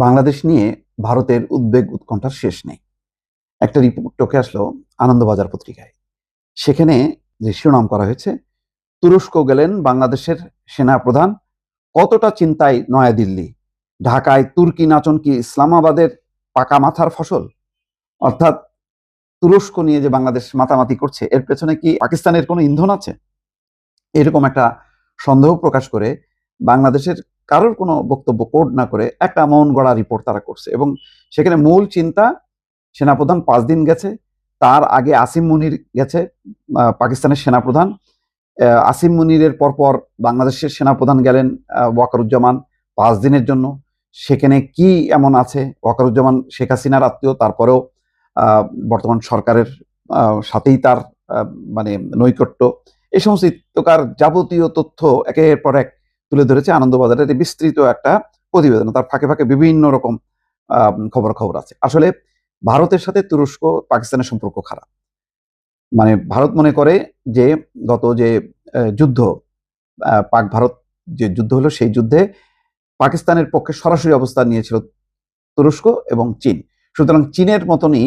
বাংলাদেশ নিয়ে ভারতের উদ্বেগ উৎকণ্ঠার শেষ নেই। একটা রিপোর্ট চোখে আসলো আনন্দবাজার পত্রিকায়। সেখানে যে শিরোনাম করা হয়েছে, তুরস্ক গেলেন বাংলাদেশের সেনা প্রধান, কতটা চিন্তায় নয়াদিল্লি, ঢাকায় তুর্কি নাচন কি ইসলামাবাদের পাকা মাথার ফসল? অর্থাৎ তুরস্ক নিয়ে যে বাংলাদেশ মাতামাতি করছে, এর পেছনে কি পাকিস্তানের কোনো ইন্ধন আছে? এরকম একটা সন্দেহ প্রকাশ করে বাংলাদেশের কারোর কোনো বক্তব্য কোড না করে একটা মন গড়া রিপোর্ট তারা করছে। এবং সেখানে মূল চিন্তা, সেনাপ্রধান 5 দিন গেছে, তার আগে আসিম মুনির গেছে, পাকিস্তানের সেনাপ্রধান। আসিম মুনিরের পরপর বাংলাদেশের সেনাপ্রধান গেলেন ওয়াকারুজ্জামান 5 দিনের জন্য। সেখানে কি এমন আছে? ওয়াকারুজ্জামান শেখ হাসিনার আত্মীয়, তারপরেও বর্তমান সরকারের সাথেই তার মানে নৈকট্য, এই সমস্ত ইত্যকার যাবতীয় তথ্য একের পর এক তুলে ধরেছে আনন্দবাজারের এই বিস্তৃত একটা প্রতিবেদন। তার ফাঁকে ফাঁকে বিভিন্ন রকম খবর আছে। আসলে ভারতের সাথে তুরস্ক পাকিস্তানের সম্পর্ক খারাপ। মানে ভারত মনে করে যে গত যে যুদ্ধ, পাক ভারত যে যুদ্ধ হলো, সেই যুদ্ধে পাকিস্তানের পক্ষে সরাসরি অবস্থান নিয়েছিল তুরস্ক এবং চীন। সুতরাং চীনের মতনই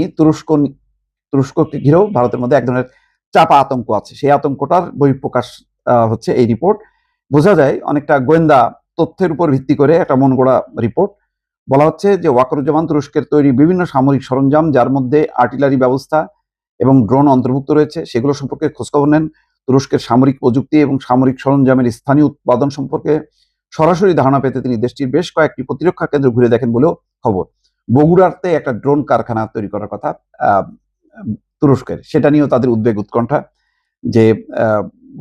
তুরস্ককে ঘিরেও ভারতের মধ্যে এক ধরনের চাপা আতঙ্ক আছে। সেই আতঙ্কটার বহিঃপ্রকাশ হচ্ছে এই রিপোর্ট। বোঝা যায় অনেকটা গোয়েন্দা তথ্যের উপর ভিত্তি করে একটা মন গড়া রিপোর্ট। বলা হচ্ছে যে ওয়াকারুজ্জামান তুরস্কের তৈরি বিভিন্ন সামরিক সরঞ্জাম, যার মধ্যে আর্টিলারি ব্যবস্থা এবং ড্রোন অন্তর্ভুক্ত রয়েছে, সেগুলো সম্পর্কে খোঁজখবর নেন। তুরস্কের সামরিক প্রযুক্তি এবং সামরিক সরঞ্জামের স্থানীয় উৎপাদন সম্পর্কে সরাসরি ধারণা পেতে তিনি দেশটির বেশ কয়েকটি প্রতিরক্ষা কেন্দ্র ঘুরে দেখেন বলেও খবর। বগুড়াতে একটা ড্রোন কারখানা তৈরি করার কথা তুরস্কের, সেটা নিয়েও তাদের উদ্বেগ উৎকণ্ঠা। যে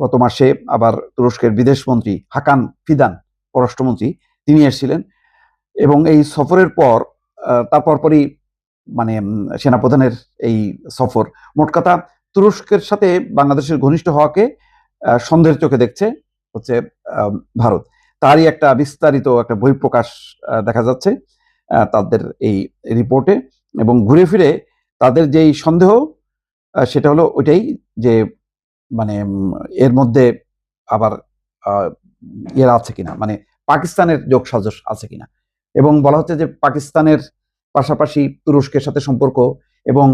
গত মাসে আবার তুরস্কের বিদেশ মন্ত্রী হাকান ফিদান, পররাষ্ট্রমন্ত্রী, তিনি এসেছিলেন এবং এই সফরের পর তার পরপরই মানে সেনাপ্রধানের এই সফর, মোট কথা তুরস্কের সাথে বাংলাদেশের ঘনিষ্ঠ হওয়াকে সন্দেহের চোখে দেখছে হচ্ছে ভারত। তারই একটা বিস্তারিত একটা বহিঃপ্রকাশ দেখা যাচ্ছে তাদের এই রিপোর্টে। এবং ঘুরে ফিরে তাদের যেই সন্দেহ, সেটা হলো ওইটাই যে মানে এর মধ্যে আবার ইয়েরা আছে কিনা, মানে পাকিস্তানের যোগসাজশ আছে কিনা। এবং বলা হচ্ছে যে পাকিস্তানের পাশাপাশি তুরস্কের সাথে সম্পর্ক এবং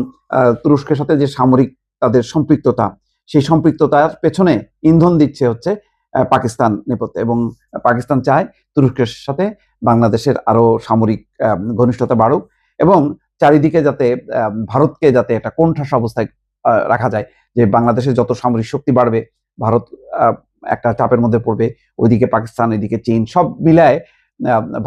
তুরস্কের সাথে যে সামরিক তাদের সম্পৃক্ততা, সেই সম্পৃক্ততার পেছনে ইন্ধন দিচ্ছে হচ্ছে পাকিস্তান নেপথ্যে। এবং পাকিস্তান চায় তুরস্কের সাথে বাংলাদেশের আরো সামরিক ঘনিষ্ঠতা বাড়ুক এবং চারিদিকে যাতে ভারতকে যাতে একটা কোণঠাসা অবস্থায় রাখা যায়, যে বাংলাদেশে যত সামরিক শক্তি বাড়বে ভারত একটা চাপের মধ্যে পড়বে, ওইদিকে পাকিস্তান, এদিকে চীন, সব মিলায়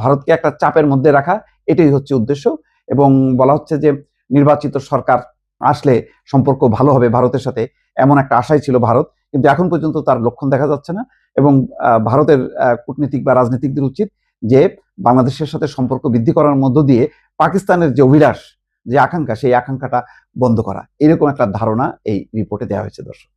ভারতকে একটা চাপের মধ্যে রাখা, এটাই হচ্ছে উদ্দেশ্য। এবং বলা হচ্ছে যে নির্বাচিত সরকার আসলে সম্পর্ক ভালো হবে ভারতের সাথে, এমন একটা আশাই ছিল ভারত, কিন্তু এখন পর্যন্ত তার লক্ষণ দেখা যাচ্ছে না। এবং ভারতের কূটনীতিক বা রাজনীতিকদের উচিত যে বাংলাদেশের সাথে সম্পর্ক বৃদ্ধি করার মধ্য দিয়ে পাকিস্তানের যে অভিলাষ, যে আকাঙ্ক্ষা, সেই আকাঙ্ক্ষাটা বন্ধ করা, এরকম একটা ধারণা এই রিপোর্টে দেওয়া হয়েছে। দর্শক।